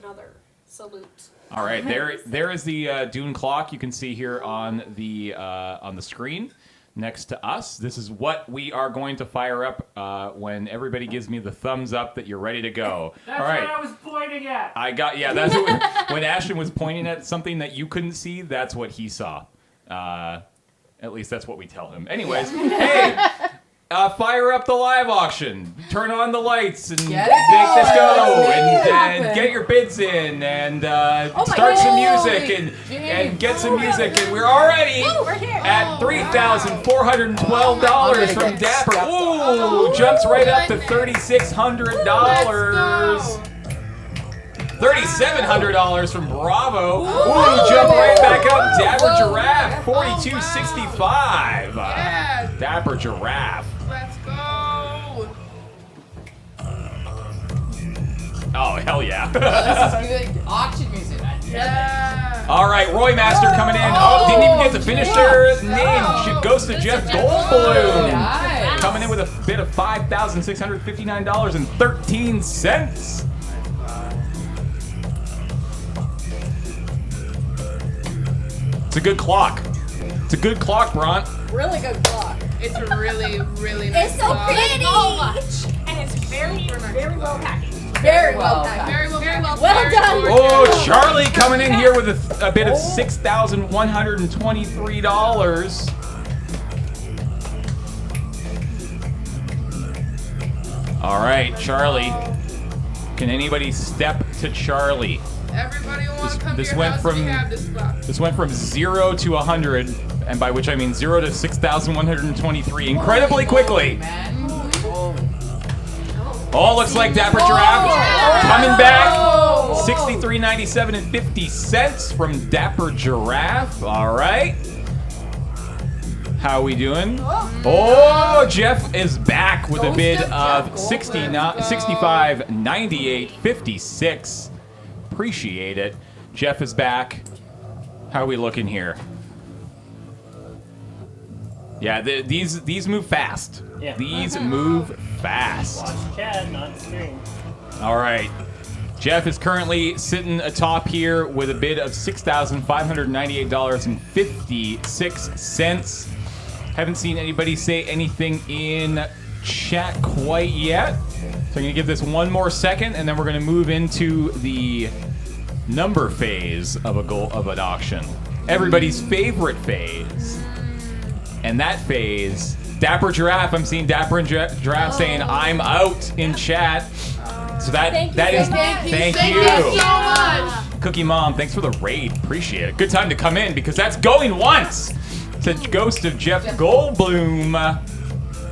another salute. All right, there is the Dune clock you can see here on the screen next to us. This is what we are going to fire up when everybody gives me the thumbs up that you're ready to go. That's all right. what I was pointing at. That's what, when Ashton was pointing at something that you couldn't see, that's what he saw. At least that's what we tell him. Anyways, hey, fire up the live auction. Turn on the lights and make this go. And get your bids in and start some music and get some music. And we're already at $3,412 from Dapper. Ooh, jumps right up to $3,600. $3,700 from Bravo. Ooh, jump right back up. Dapper Giraffe, $4,265. Dapper Giraffe. Let's go. Oh, hell yeah. This is good auction music. Yeah. All right, Roy Master coming in. Oh, didn't even get to finish their name. Goes to Jeff Goldblum. Nice. Coming in with a bid of $5,659.13. It's a good clock. It's a good clock, Bront. Really good clock. It's really, really nice. It's so clock. pretty. And it's very well packaged. Very well packaged. Very well. Well done. Oh, Charlie coming in here with a bid of $6,123. All right, Charlie. Can anybody step to Charlie? Everybody want to come This to your went house from- if you have this clock. This went from 0 to 100, and by which I mean 0 to 6,123 incredibly quickly. Oh, looks like Dapper Giraffe coming back. $63.97 and 50 cents from Dapper Giraffe. All right. How we doing? Oh, Jeff is back with a bid of $65.98.56. Appreciate it. Jeff is back. How are we looking here? Yeah, these move fast. Yeah. These move fast. Watch Chad, not screen. All right. Jeff is currently sitting atop here with a bid of $6,598.56. Haven't seen anybody say anything in chat quite yet. So I'm going to give this one more second, and then we're going to move into the number phase of an auction. Everybody's favorite phase. And that phase, Dapper Giraffe, I'm seeing Dapper and Giraffe saying, I'm out in chat. So thank you. So much. Cookie Mom, thanks for the raid. Appreciate it. Good time to come in because that's going once to Ghost of Jeff Goldblum.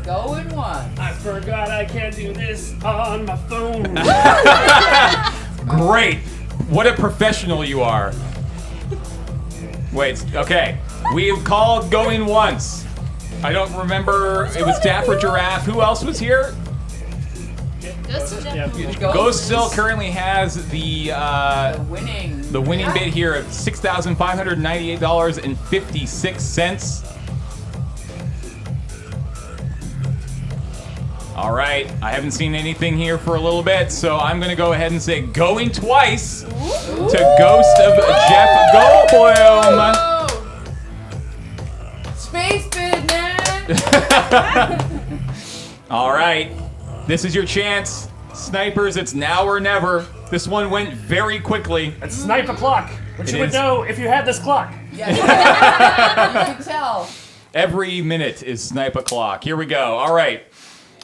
Going once. I forgot I can't do this on my phone. Great. What a professional you are. Wait, okay. We have called going once. I don't remember. It was Dapper Giraffe. Who else was here? Ghost still currently has the winning bid here of $6,598.56. All right, I haven't seen anything here for a little bit, so I'm going to go ahead and say going twice to Ghost of Jeff Goldblum. Space business. All right, this is your chance. Snipers, it's now or never. This one went very quickly. It's snipe o'clock, which you would know if you had this clock. Yeah, you can tell. Every minute is snipe o'clock. Here we go. All right.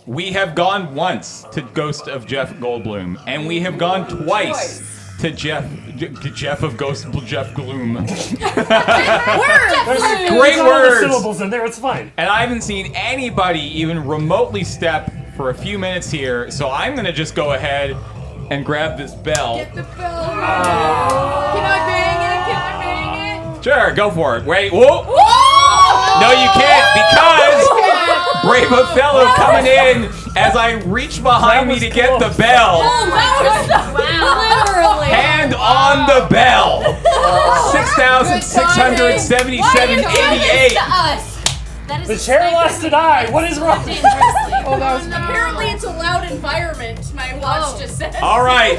We have gone once to Ghost of Jeff Goldblum, and we have gone twice to Jeff of Ghost Jeff Gloom. Great All the words. syllables in there, it's fine. And I haven't seen anybody even remotely step for a few minutes here, so I'm gonna just go ahead and grab this bell. Get the bell. Can I bang it? Can I bang it? Sure, go for it. Wait, whoa! No, you can't because Brave Othello coming in as I reach behind me to get the bell. Literally. Hand on the bell. 6,677.88. That is The chair lost an eye. What is wrong? Apparently it's a loud environment, my watch just said. All right.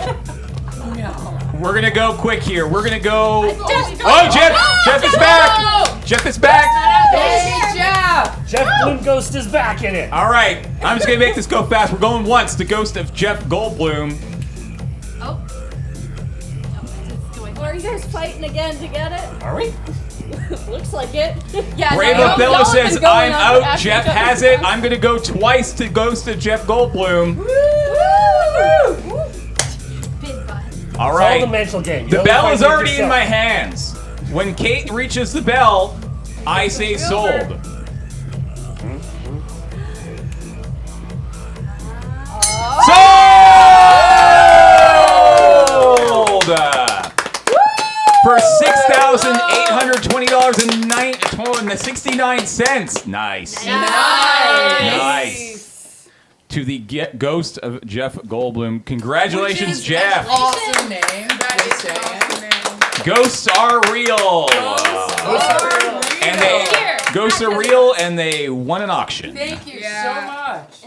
We're gonna go quick here. We're gonna go. Jeff, Oh, Jeff! Jeff is back. Jeff is back. Hey, Jeff. Jeff Bloom Ghost is back in it. All right, I'm just gonna make this go fast. We're going once. The ghost of Jeff Goldblum. Oh. Are you guys fighting again to get it? Are we? Looks like it. Yeah, Brave no, Othello y'all have says, been going I'm on out. after Jeff each other. has it. I'm gonna go twice to ghost of Jeff Goldblum. Woo! Big butt. All It's all right. the mental game. You The don't bell fight is with already in yourself. my hands. When Kate reaches the bell, I say sold. Sold! For $6,820.69. Nice. Nice. To the ghost of Jeff Goldblum. Congratulations, Which is Jeff. an awesome name. That is Just an saying. awesome name. Ghosts are real. And they ghosts are real, and they won an auction. Thank you Yeah. so much.